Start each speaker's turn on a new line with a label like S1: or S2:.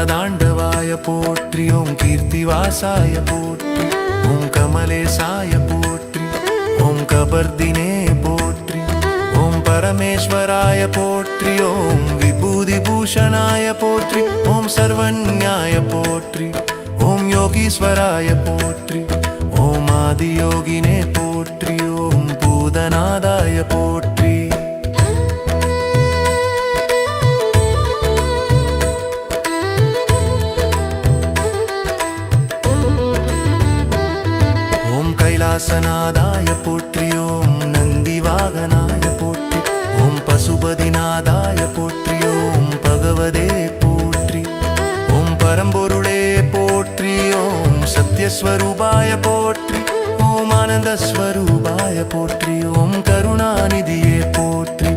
S1: சதாண்டவாய போற்றி. ஓம் கீர்த்திவாசாய போற்றி. ஓம் கமலேசாய போற்றி. ஓம் கபர்தினே போற்றி. ஓம் பரமேஸ்வராய போற்றி. ஓம் விபூதிபூஷணாய போற்றி. ஓம் சர்வஞாய போற்றி. ஓம் யோகீஸ்வராய போற்றி. ஓம் ஆதியோகினே போற்றி. ஓம் பூதநாதாய போற்றி. ஓம் கைலாசநாதாய போற்றி. ஓம் நந்திவாகனாய போற்றி. ஓம் பசுபதிநாதாய போற்றி. ஓம் பகவதே போற்றி. ஓம் பரம்பொருளே போற்றி. ஓம் சத்யஸ்வரூபாய போற்றி. ஓம் ஆனந்தஸ்வரூபாய போற்றி. ஓம் கருணாநிதியே போற்றி.